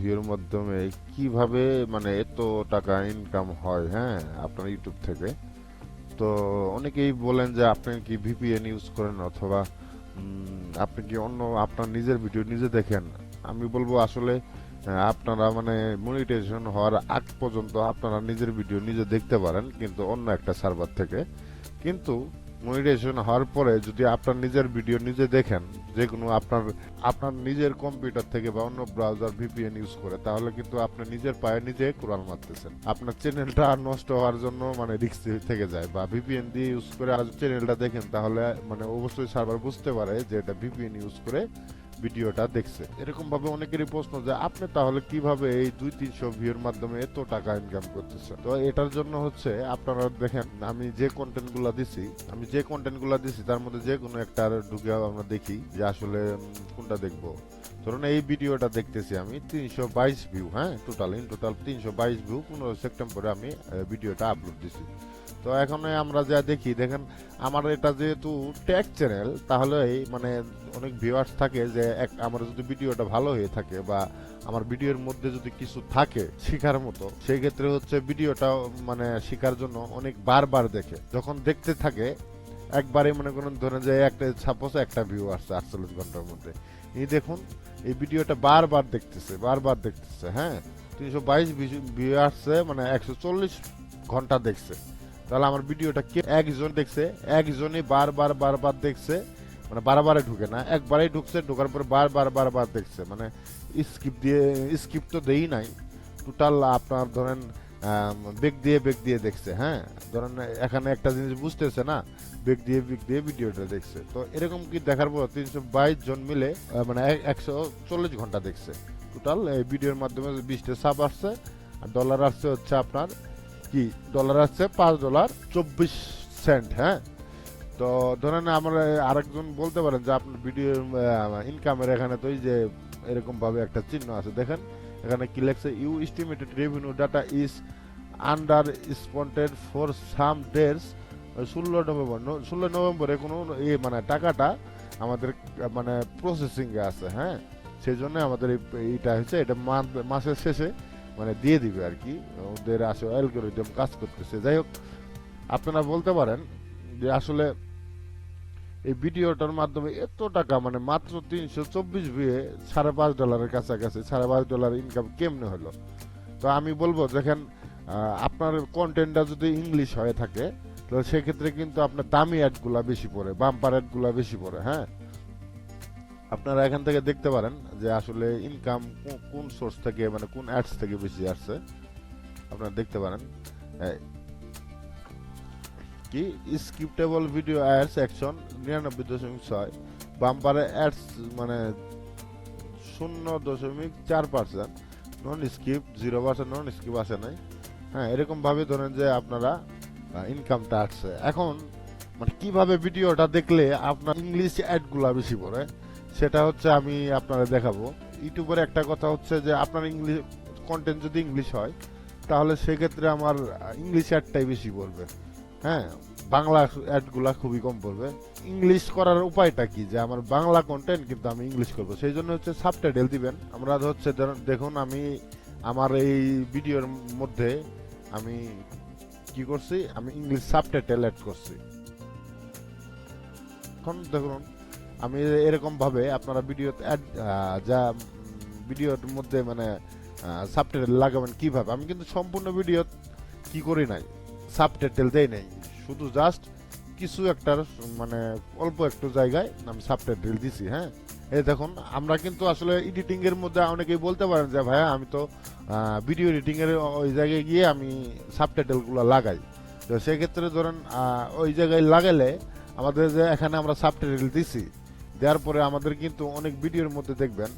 ভিউর মাধ্যমে কিভাবে মানে এত টাকা ইনকাম হয়, হ্যাঁ, আপনার ইউটিউব থেকে। তো অনেকেই বলেন যে আপনি কি ভিপিএন ইউজ করেন অথবা আপনি কি অন্য আপনার নিজের ভিডিও নিজে দেখেন। আমি বলবো আসলে আপনারা মানে মনিটাইজেশন হওয়ার আগ পর্যন্ত আপনারা নিজের ভিডিও নিজে দেখতে পারেন, কিন্তু অন্য একটা সার্ভার থেকে। কিন্তু মনিটাইজেশন হওয়ার পরে যদি আপনার নিজের ভিডিও নিজে দেখেন, যে কোনো আপনার আপনার নিজের কম্পিউটার থেকে বা অন্য ব্রাউজার ভিপিএন ইউজ করে, তাহলে কিন্তু আপনি নিজের পায়ে নিজে কোরাল মারতেছেন। আপনার চ্যানেলটা নষ্ট হওয়ার জন্য মানে রিস্ক থেকে যায়। বা ভিপিএন দিয়ে ইউজ করে আর চ্যানেলটা দেখেন, তাহলে মানে অবশ্যই সার্ভার বুঝতে পারে যে এটা ভিপিএন ইউজ করে ভিডিওটা দেখছে। এরকম ভাবে অনেকেরই প্রশ্ন যে আপনি তাহলে কিভাবে এই 200-300 ভিউর মাধ্যমে এত টাকা ইনকাম করতেছেন। তো এটার জন্য হচ্ছে আপনারা দেখেন, আমি যে কন্টেন্ট গুলা দিছি তার মধ্যে যে কোনো একটা ঢুকে আমরা দেখি যে আসলে কোনটা দেখবো। ধরুন এই ভিডিওটা দেখতেছি আমি 322 ভিউ, হ্যাঁ, টোটাল 322 ভিউ 15 সেপ্টেম্বরে আমি ভিডিওটা আপলোড দিছি। তো এখন আমরা যা দেখি, দেখেন আমার এটা যেহেতু টেক চ্যানেল, তাহলে মানে অনেক ভিউয়ার্স থাকে যে আমার যদি ভিডিওটা ভালো হয়ে থাকে বা আমার ভিডিওর মধ্যে যদি কিছু থাকে শেখার মতো, সেই ক্ষেত্রে হচ্ছে ভিডিওটা মানে শেখার জন্য অনেক বারবার দেখে। যখন দেখতে থাকে একবারে মনে করেন, ধরেন যে একটা সাপোজ একটা ভিউ আসছে 48 ঘন্টার মধ্যে, এই দেখুন এই ভিডিওটা বারবার দেখতেছে, হ্যাঁ, 322 ভিউ আসছে, মানে 140 ঘন্টা দেখছে। তাহলে আমার ভিডিওটা কে একজন দেখছে, একজনই বারবার দেখছে, মানে বারবারে ঢুকে না, একবারেই ঢুকছে, ঢোকার পরে বারবার দেখছে, মানে স্কিপ তো দেই নাই। টোটাল আপনার ধরেন বেগ দিয়ে দেখছে, হ্যাঁ, ধরেন এখানে একটা জিনিস বুঝতেছে না, বেগ দিয়ে ভিডিওটা দেখছে। তো এরকম কি দেখার পর 322 জন মিলে মানে 140 ঘন্টা দেখছে। টোটাল এই ভিডিওর মাধ্যমে 20টা সাব আসছে, আর ডলার আসছে হচ্ছে আপনার কি, ডলার আসছে $5.24। হ্যাঁ, তো ধরেন আমরা আরেকজন বলতে পারেন যে আপনার ভিডিও ইনকামের এখানে তো এই যে এরকম ভাবে একটা চিহ্ন আছে, দেখেন এখানে কি লেখছে, you estimated revenue data is under স্পন্টেড ফর সাম ডেজ। 16 নভেম্বরে কোনো মানে টাকাটা আমাদের মানে প্রসেসিং এ আছে, হ্যাঁ, সেই জন্য আমাদের এইটা হচ্ছে, এটা মাসের শেষে মানে দিয়ে দিবে আর কি, ওদের আসলে অ্যালগরিদম কাজ করতেছে। যাই হোক, আপনারা বলতে পারেন যে আসলে এই ভিডিওটার মাধ্যমে এত টাকা, মানে মাত্র 324 ভিউয়ে $5.5 কাছাকাছি, $5.5 ইনকাম কেমনে হলো। তো আমি বলবো, দেখেন আপনার কন্টেন্টটা যদি ইংলিশ হয়ে থাকে, তাহলে সেক্ষেত্রে কিন্তু আপনার দামি অ্যাডগুলা বেশি পড়ে, বাম্পার অ্যাডগুলা বেশি পড়ে। হ্যাঁ, আপনারা এখান থেকে দেখতে পারেন যে আসলে ইনকাম কোন সোর্স থেকে, মানে কোন অ্যাডস থেকে বেশি আসছে, আপনারা দেখতে পারেন। কি স্ক্রিপ্টেবল ভিডিও অ্যাডস অ্যাকশন 99.6, বাম্পারে অ্যাডস মানে 0.4%, নন স্ক্রিপ্ট 0%, নন স্ক্রিপ্ট আসে নাই। হ্যাঁ, এরকম ভাবে ধরেন যে আপনারা ইনকামটা আসছে। এখন মানে কিভাবে ভিডিওটা দেখলে আপনার ইংলিশ অ্যাডগুলা বেশি পড়ে, সেটা হচ্ছে আমি আপনারা দেখাবো। ইউটিউবের একটা কথা হচ্ছে যে আপনার ইংলিশ কন্টেন্ট যদি ইংলিশ হয়, তাহলে সেক্ষেত্রে আমার ইংলিশ অ্যাডটাই বেশি পড়বে, হ্যাঁ, বাংলা অ্যাডগুলা খুবই কম পড়বে। ইংলিশ করার উপায়টা কি, যে আমার বাংলা কন্টেন্ট কিন্তু আমি ইংলিশ করবো, সেই জন্য হচ্ছে সাবটাইটেল দিবেন। আমরা হচ্ছে দেখুন, আমি আমার এই ভিডিওর মধ্যে আমি কি করছি, আমি ইংলিশ সাবটাইটেল অ্যাড করছি। এখন দেখুন আমি এরকম ভাবে আপনারা ভিডিওতে যা ভিডিওর মধ্যে মানে সাবটাইটেল লাগাবেন কিভাবে, আমি কিন্তু সম্পূর্ণ ভিডিও কি করি নাই, সাবটাইটেল দেই নাই, শুধু জাস্ট কিছু একটা মানে অল্প একটু জায়গায় আমি সাবটাইটেল দিছি। হ্যাঁ, এই দেখুন, আমরা কিন্তু আসলে এডিটিং এর মধ্যে অনেকেই বলতে পারেন যে ভাইয়া আমি তো ভিডিও এডিটিং এর ওই জায়গায় গিয়ে আমি সাবটাইটেল গুলো লাগাই। তো সেক্ষেত্রে ধরেন ওই জায়গায় লাগালে আমাদের যে এখানে আমরা সাবটাইটেল দিছি, দেওয়ার পরে আমাদের কিন্তু অনেক ভিডিওর মধ্যে দেখবেন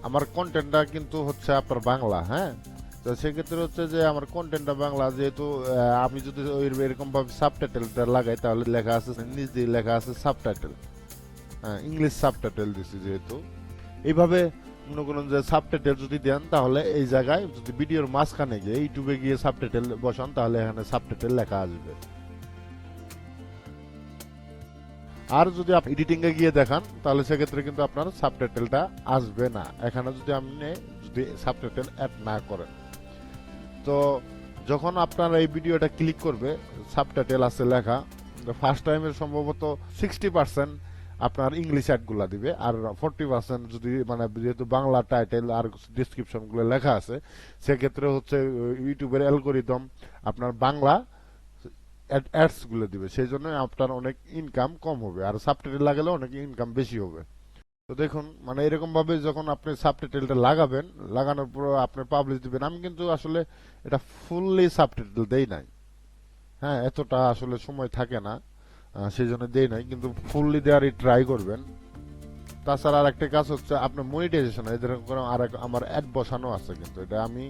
আমার কন্টেন্টটা কিন্তু হচ্ছে আপনার বাংলা। হ্যাঁ, তো সেক্ষেত্রে হচ্ছে যে আমার কন্টেন্টটা বাংলা, যেহেতু আমি যদি এরকম ভাবে সাবটাইটেলটা লাগাই, তাহলে লেখা আছে নিচ দিয়ে লেখা আছে সাবটাইটেল, হ্যাঁ, ইংলিশ সাবটাইটেল দিছি যেহেতু। এইভাবে মনে করেন যে সাবটাইটেল যদি দেন তাহলে এই জায়গায় যদি ভিডিওর মাঝখানে গিয়ে ইউটিউবে গিয়ে সাবটাইটেল বসান তাহলে এখানে সাবটাইটেল লেখা আসবে। আর যদি আপনি এডিটিং এ গিয়ে দেখান তাহলে সেক্ষেত্রে কিন্তু আপনার সাবটাইটেলটা আসবে না, এখানে যদি আপনি সাবটাইটেল অ্যাড না করেন। তো যখন আপনার এই ভিডিওটা ক্লিক করবে সাবটাইটেল আছে লেখা, ফার্স্ট টাইমে সম্ভবত 60% আপনার ইংলিশ অ্যাডগুলা দিবে, আর 40% যদি মানে যেহেতু বাংলা টাইটেল আর ডিসক্রিপশনগুলো লেখা আছে সেক্ষেত্রে হচ্ছে ইউটিউবের অ্যালগরিদম আপনার বাংলা অ্যাডস গুলো দিবে, সেই জন্য আপনার অনেক ইনকাম কম হবে, আর সাবটাইটেল লাগালে অনেক ইনকাম বেশি হবে। তো দেখুন মানে এরকম ভাবে যখন আপনি সাবটাইটেলটা লাগাবেন, লাগানোর পর আপনি পাবলিশ দিবেন। আমি কিন্তু আসলে এটা ফুললি সাবটাইটেল দেই নাই, হ্যাঁ এতটা আসলে সময় থাকে না, সেই জন্য দেই নাই, কিন্তু ফুললি দেওয়ারই ট্রাই করবেন। তাছাড়া আর একটা কাজ হচ্ছে আপনার মনিটাইজেশন, এদের আর আমার অ্যাড বসানো আছে, কিন্তু এটা আমি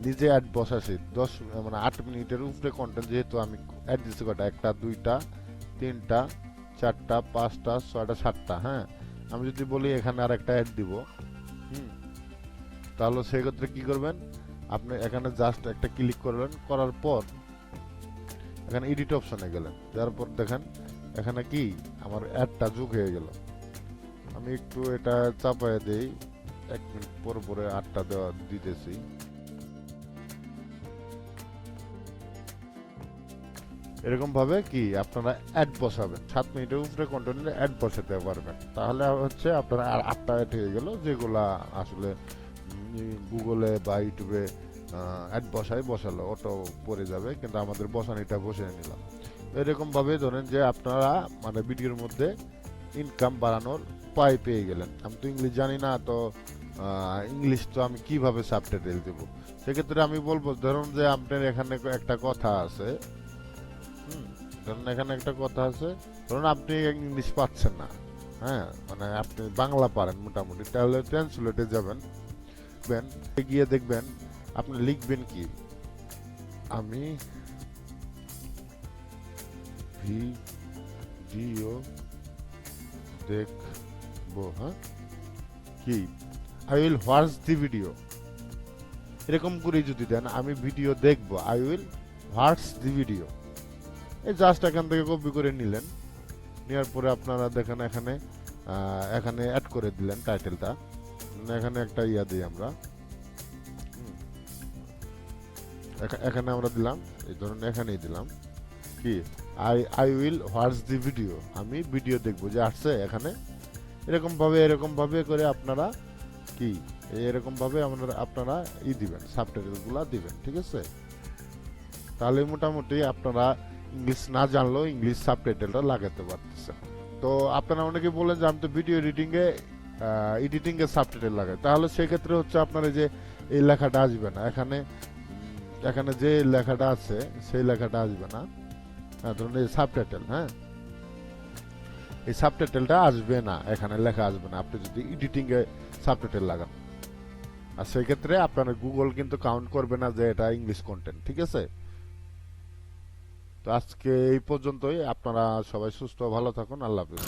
নিজে অ্যাড বসাছি 8 মিনিটের উপরে কন্টেন্ট, যেহেতু আমি অ্যাড দিচ্ছি কটা 1টা 2টা 3টা 4টা 5টা 6টা 7টা। হ্যাঁ আমি যদি বলি এখানে আর একটা অ্যাড দিব, তাহলে সেক্ষেত্রে কি করবেন, আপনি এখানে জাস্ট একটা ক্লিক করবেন, করার পর এখানে এডিট অপশনে গেলেন, যার পর দেখেন এখানে কি আমার অ্যাডটা যোগ হয়ে গেল। আমি একটু এটা চাপায় দেই, 1 মিনিট পর পরে অ্যাডটা দিতেছি। এরকম ভাবে কি আপনারা অ্যাড বসাবেন, 7 মিনিটের উপরে কন্টেন্টে অ্যাড বসাতে পারবেন, তাহলে হচ্ছে আপনারা আর 8টা অ্যাড হয়ে গেল, যেগুলা আসলে গুগলে বা ইউটিউবে অ্যাড বসালো অটো পড়ে যাবে, কিন্তু আমাদের বসানিটা বসিয়ে নিলাম। এরকম ভাবে ধরেন যে আপনারা মানে ভিডিওর মধ্যে ইনকাম বাড়ানোর উপায় পেয়ে গেলেন। আমি তো ইংলিশ জানি না, তো ইংলিশ তো আমি কিভাবে সাবটাইটেল দেব, সেক্ষেত্রে আমি বলবো ধরুন যে আপনার এখানে একটা কথা আছে, ধরুন এখানে একটা কথা আছে, ধরুন আপনি ইংলিশ পাচ্ছেন না, হ্যাঁ মানে আপনি বাংলা পারেন মোটামুটি, তাহলে ট্রান্সলেটে যাবেন, গিয়ে দেখবেন আপনি লিখবেন কি, আমি ভিডিও দেখবো, হ্যাঁ কি I will watch the video, এরকম করে যদি দেন আমি ভিডিও দেখবো, I will watch the video, এই জাস্ট এখান থেকে কপি করে নিলেন, নেওয়ার পরে আপনারা দেখেন এখানে এখানে অ্যাড করে দিলেন টাইটেলটা, এখানে একটা ইয়া দিই আমরা, এখানে আমরা দিলাম, এই ধরুন এখানেই দিলাম কি I will watch the video, আমি ভিডিও দেখবো, যে আসছে এখানে। এরকম ভাবে করে আপনারা কি এরকম ভাবে আপনারা দিবেন, সাবটাইটেল গুলা দিবেন, ঠিক আছে। তাহলে মোটামুটি আপনারা ইংলিশ না জানলেও ইংলিশ সাবটাইটেলটা লাগাতে পারতেছেন। তো আপনারা অনেকে বলেন যে আমি তো ভিডিও এডিটিং এ সাবটাইটেল লাগাই, তাহলে সেক্ষেত্রে হচ্ছে আপনার এই লেখাটা আসবে না, এখানে যে লেখাটা আছে সেই লেখাটা আসবে না, ধরুন এই সাবটাইটেল, হ্যাঁ এই সাবটাইটেলটা আসবে না, এখানে লেখা আসবে না আপনি যদি এডিটিং এ সাবটাইটেল লাগান, আর সেই ক্ষেত্রে আপনার গুগল কিন্তু কাউন্ট করবে না যে এটা ইংলিশ কন্টেন্ট, ঠিক আছে। তো আজকে এই পর্যন্তই, আপনারা সবাই সুস্থ ভালো থাকুন, আল্লাহ হাফেজ।